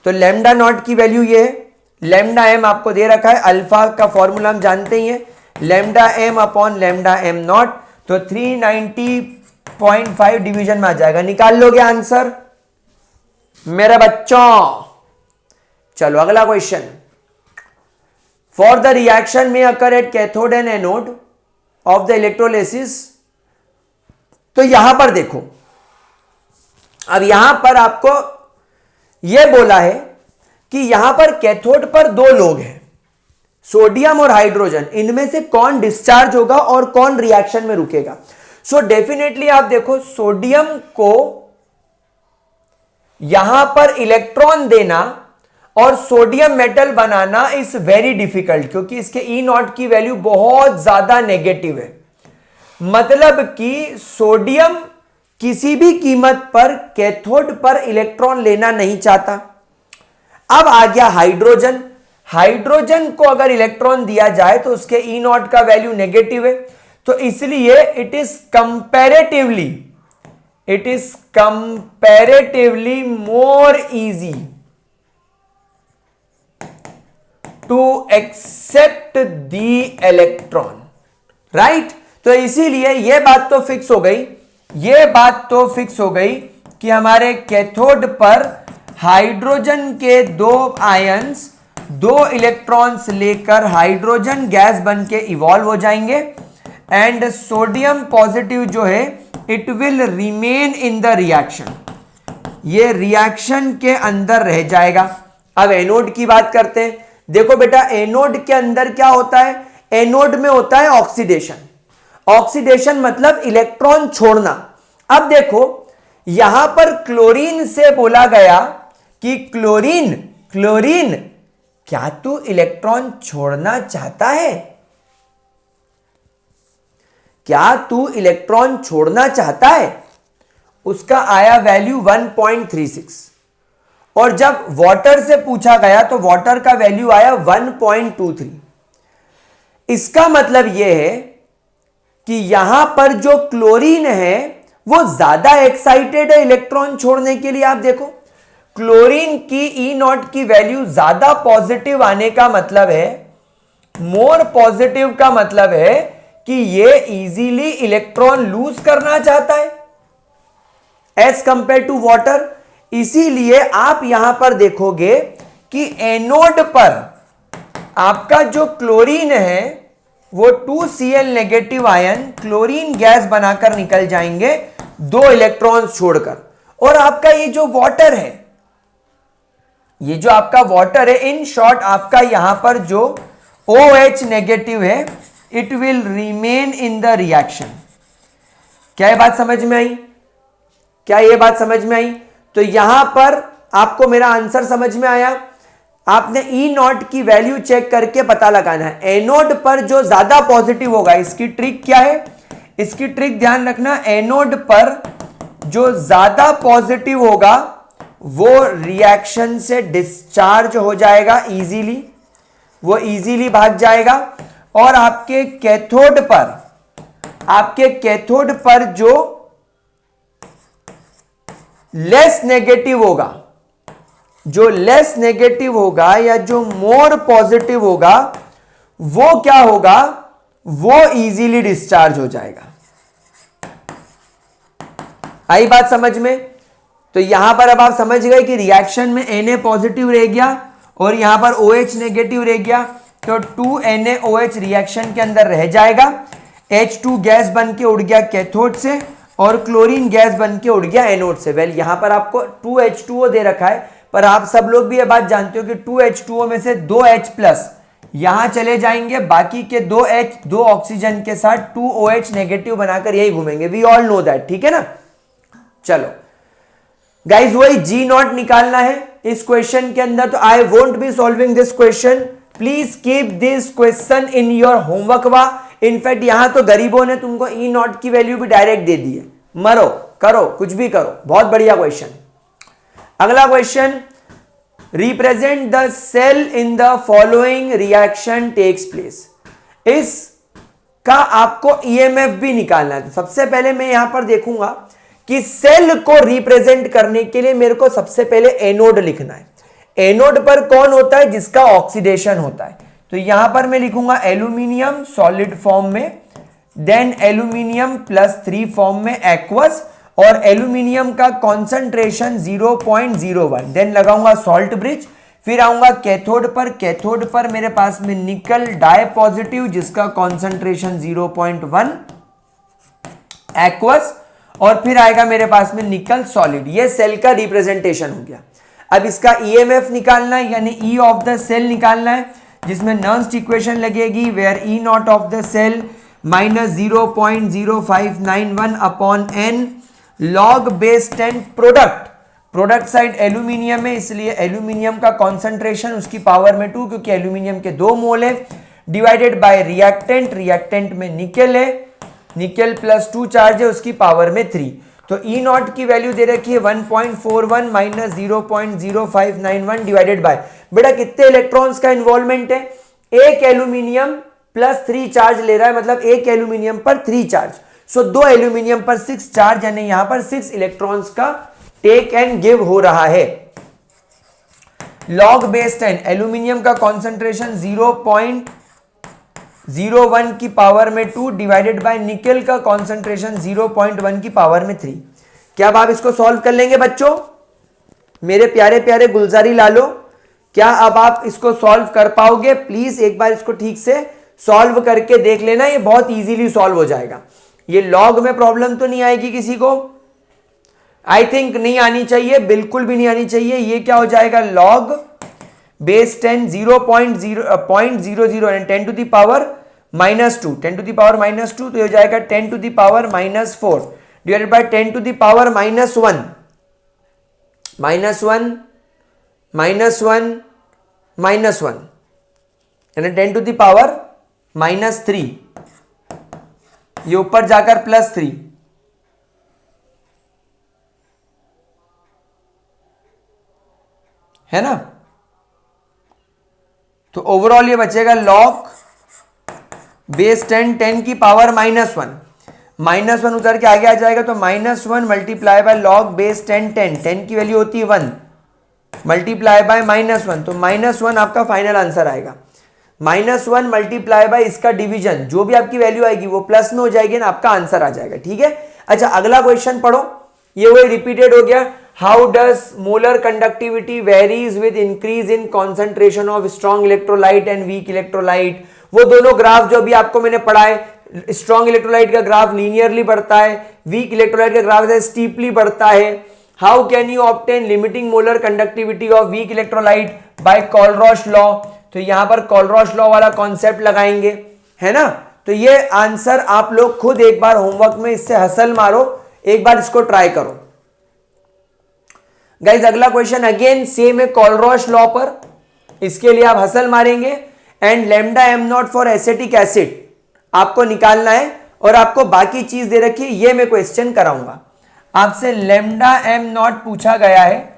तो लेमडा नॉट की वैल्यू ये है, लेमडा एम आपको दे रखा है, अल्फा का फॉर्मूला हम जानते ही हैं, lambda M upon lambda M naught, तो 390.5 डिवीजन में आ जाएगा। निकाल लोगे आंसर मेरे बच्चों? चलो अगला क्वेश्चन, फॉर द रिएक्शन में occur at cathode and anode of the electrolysis. तो यहां पर देखो, अब यहां पर आपको यह बोला है कि यहां पर कैथोड पर दो लोग हैं, सोडियम और हाइड्रोजन, इनमें से कौन डिस्चार्ज होगा और कौन रिएक्शन में रुकेगा। सो डेफिनेटली आप देखो, सोडियम को यहां पर इलेक्ट्रॉन देना और sodium metal banana is very difficult, क्योंकि इसके ई नॉट की वैल्यू बहुत ज्यादा नेगेटिव है। मतलब कि सोडियम किसी भी कीमत पर कैथोड पर इलेक्ट्रॉन लेना नहीं चाहता। अब आ गया हाइड्रोजन, हाइड्रोजन को अगर इलेक्ट्रॉन दिया जाए तो उसके ई नॉट का वैल्यू नेगेटिव है, तो इसलिए it is comparatively more easy to accept the electron, right. तो इसीलिए यह बात तो फिक्स हो गई, कि हमारे कैथोड पर हाइड्रोजन के दो आयंस, दो इलेक्ट्रॉन्स लेकर हाइड्रोजन गैस बन के इवॉल्व हो जाएंगे एंड सोडियम पॉजिटिव जो है it will remain in the reaction, ये रिएक्शन के अंदर रह जाएगा। अब एनोड की बात करते हैं। देखो बेटा, एनोड के अंदर क्या होता है, एनोड में होता है ऑक्सीडेशन। ऑक्सीडेशन मतलब इलेक्ट्रॉन छोड़ना। अब देखो यहां पर क्लोरीन से बोला गया कि क्लोरीन क्या तू इलेक्ट्रॉन छोड़ना चाहता है? क्या तू इलेक्ट्रॉन छोड़ना चाहता है? उसका आया वैल्यू 1.36 और जब वाटर से पूछा गया तो वाटर का वैल्यू आया 1.23। इसका मतलब यह है कि यहां पर जो क्लोरीन है वो ज्यादा एक्साइटेड है इलेक्ट्रॉन छोड़ने के लिए। आप देखो क्लोरीन की ई नॉट की वैल्यू ज्यादा पॉजिटिव आने का मतलब है, मोर पॉजिटिव का मतलब है कि ये इजीली इलेक्ट्रॉन लूज करना चाहता है एज कंपेयर टू वाटर। इसीलिए आप यहां पर देखोगे कि एनोड पर आपका जो क्लोरीन है वो 2Cl negative ion chlorine gas बनाकर निकल जाएंगे दो इलेक्ट्रॉन्स छोड़कर, और आपका ये जो वाटर है, ये जो आपका वाटर है, इन शॉर्ट आपका यहां पर जो OH नेगेटिव है it will remain in the reaction. क्या ये बात समझ में आई? क्या ये बात समझ में आई? तो यहां पर आपको मेरा आंसर समझ में आया। आपने ई नॉट की वैल्यू चेक करके पता लगाना है। एनोड पर जो ज्यादा पॉजिटिव होगा, इसकी ट्रिक क्या है, इसकी ट्रिक ध्यान रखना, एनोड पर जो ज्यादा पॉजिटिव होगा वो रिएक्शन से डिस्चार्ज हो जाएगा इजीली, वो इजीली भाग जाएगा। और आपके कैथोड पर जो लेस नेगेटिव होगा, जो लेस नेगेटिव होगा या जो मोर पॉजिटिव होगा, वो क्या होगा, वो इजीली डिस्चार्ज हो जाएगा। आई बात समझ में? तो यहां पर अब आप समझ गए कि रिएक्शन में Na पॉजिटिव रह गया और यहां पर OH नेगेटिव रह गया, तो 2NaOH रिएक्शन के अंदर रह जाएगा। H2 गैस बन के उड़ गया कैथोड से और क्लोरीन गैस बन के उड़ गया एनोड से। वेल यहां पर आपको 2H2O दे रखा है, पर आप सब लोग भी ये बात जानते हो कि 2H2O में से 2H+ यहां चले जाएंगे, बाकी के 2H, 2 ऑक्सीजन के साथ 2OH नेगेटिव बनाकर यही घूमेंगे। वी ऑल नो दैट, ठीक है ना। चलो गाइज वही जी नॉट निकालना है इस क्वेश्चन के अंदर। तो I won't be solving this question, please keep this question in your homework. वा इनफैक्ट यहां तो गरीबों ने तुमको ई नॉट की वैल्यू भी डायरेक्ट दे दी है, मरो करो कुछ भी करो, बहुत बढ़िया क्वेश्चन। अगला question, represent the cell in the following reaction takes place. इसका आपको ईएमएफ भी निकालना है। तो सबसे पहले मैं यहां पर देखूंगा कि सेल को रिप्रेजेंट करने के लिए मेरे को सबसे पहले एनोड लिखना है। एनोड पर कौन होता है? जिसका ऑक्सीडेशन होता है। तो यहां पर मैं लिखूंगा एल्यूमिनियम सॉलिड फॉर्म में, देन एल्यूमिनियम +3 फॉर्म में एक्वस, और एल्यूमिनियम का कॉन्सेंट्रेशन 0.01, देन लगाऊंगा सॉल्ट ब्रिज। फिर आऊंगा कैथोड पर। कैथोड पर मेरे पास में निकल डाई पॉजिटिव जिसका कॉन्सेंट्रेशन 0.1 एक्वस, और फिर आएगा मेरे पास में निकल सॉलिड। ये सेल का रिप्रेजेंटेशन हो गया। अब इसका ईएमएफ निकालना है, यानी ई ऑफ द सेल निकालना है, जिसमें नर्न्स्ट इक्वेशन लगेगी where E naught of the cell -0.0591 upon n log base 10 product. Product side aluminium है, इसलिए एल्यूमिनियम का कॉन्सेंट्रेशन उसकी पावर में 2, क्योंकि एल्यूमिनियम के 2 मोल है, डिवाइडेड बाय रिएक्टेंट। रिएक्टेंट में निकेल है, निकेल +2 चार्ज है, उसकी पावर में 3। तो ई नॉट की वैल्यू दे रखी है 1.41 माइनस 0.0591 डिवाइडेड बाय, बेटा कितने इलेक्ट्रॉन्स का इन्वॉल्वमेंट है? एक एल्यूमिनियम +3 चार्ज ले रहा है, मतलब एक एल्यूमिनियम पर 3 चार्ज। सो 2 एल्यूमिनियम पर 6 चार्ज, यानी यहां पर 6 इलेक्ट्रॉन्स का टेक एंड गिव हो रहा है। लॉग बेस 10 एल्यूमिनियम का कॉन्सेंट्रेशन 0.01 की पावर में 2 डिवाइडेड बाय निकेल का कॉन्सेंट्रेशन 0.1 की पावर में 3। क्या अब आप इसको सॉल्व कर लेंगे बच्चों? मेरे प्यारे प्यारे गुलजारी लालो, क्या अब आप इसको सॉल्व कर पाओगे? प्लीज एक बार इसको ठीक से सॉल्व करके देख लेना, ये बहुत इजीली सॉल्व हो जाएगा। ये लॉग में प्रॉब्लम तो नहीं आएगी किसी को? आई थिंक नहीं आनी चाहिए, बिल्कुल भी नहीं आनी चाहिए। ये क्या हो जाएगा? Log base 10 0.00 and 10 to the power -2, 10 to the power -2, तो ये हो जाएगा 10 to the power -4 divided by 10 to the power -1 यानी 10 टू द पावर -3, ये ऊपर जाकर +3, है ना? तो ओवरऑल ये बचेगा लॉग बेस 10 की पावर -1 उतर के आगे आ जाएगा, तो -1 मल्टीप्लाई बाय लॉग बेस 10 की वैल्यू होती है 1 मल्टीप्लाई बाय -1, तो -1 आपका फाइनल आंसर आएगा। -1 मल्टीप्लाई बाय इसका डिवीजन, जो भी आपकी वैल्यू आएगी वो प्लस में हो जाएगी ना, आपका आंसर आ जाएगा। ठीक है, अच्छा अगला क्वेश्चन पढ़ो, ये वही रिपीटेड हो गया। How does molar conductivity varies with increase in concentration of strong electrolyte and weak electrolyte. वो दोनों ग्राफ जो अभी आपको मैंने पढ़ाए, स्ट्रॉन्ग इलेक्ट्रोलाइट का ग्राफ लीनियरली बढ़ता है, वीक इलेक्ट्रोलाइट का ग्राफ स्टीपली बढ़ता है। How can you obtain limiting molar conductivity of weak electrolyte by Kohlrausch law. तो यहां पर कोलरॉश लॉ वाला कॉन्सेप्ट लगाएंगे, है ना? तो ये आंसर आप लोग खुद एक बार होमवर्क में इससे हसल मारो, एक बार इसको ट्राई करो गाइज। अगला क्वेश्चन अगेन सेम है कोलरॉश लॉ पर, इसके लिए आप हसल मारेंगे and lambda M not for acetic acid आपको निकालना है, और आपको बाकी चीज दे रखी है, ये मैं क्वेश्चन कराऊंगा आपसे। लैम्डा एम नॉट पूछा गया है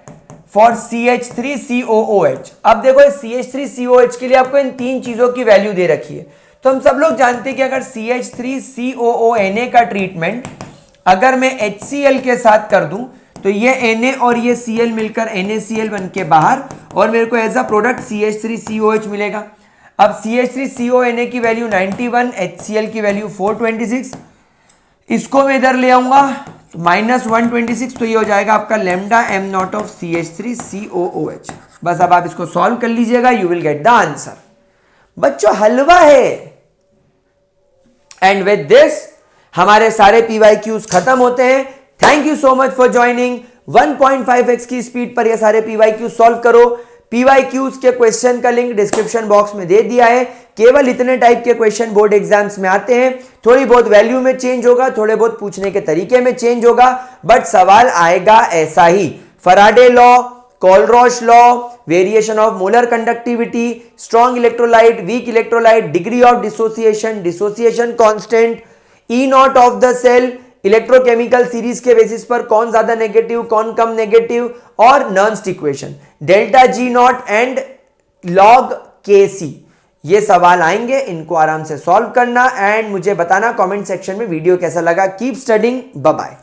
फॉर CH3COOH। अब देखो CH3COOH के लिए आपको इन 3 चीजों की वैल्यू दे रखी है। तो हम सब लोग जानते हैं कि अगर CH3COONA का ट्रीटमेंट अगर मैं HCl के साथ कर दूं, तो ये Na और ये Cl मिलकर NaCl बन के बाहर, और मेरे को एज अ प्रोडक्ट CH3COH मिलेगा। अब CH3CONA की वैल्यू 91, HCl की वैल्यू 426, इसको मैं इधर ले आऊंगा तो -126, तो ये हो जाएगा आपका lambda M not of CH3COOH। बस अब आप इसको सॉल्व कर लीजिएगा, you will get the answer. बच्चों हलवा है। एंड विद दिस हमारे सारे PYQs खत्म होते हैं। Thank you so much for joining. 1.5x की स्पीड पर ये सारे PYQs सॉल्व करो। PYQs के क्वेश्चन का लिंक डिस्क्रिप्शन बॉक्स में दे दिया है। केवल इतने टाइप के क्वेश्चन बोर्ड एग्जाम्स में आते हैं, थोड़ी बहुत वैल्यू में चेंज होगा, थोड़े बहुत पूछने के तरीके में चेंज होगा, बट सवाल आएगा ऐसा ही। Faraday law, Kohlrausch law, variation of molar conductivity, strong electrolyte, weak electrolyte, degree of dissociation, dissociation constant, E naught of the cell, electrochemical series के बेसिस पर कौन ज्यादा नेगेटिव कौन कम नेगेटिव, और Nernst equation, delta G naught and log K C. ये सवाल आएंगे, इनको आराम से सॉल्व करना एंड मुझे बताना कमेंट सेक्शन में वीडियो कैसा लगा। Keep studying, bye bye.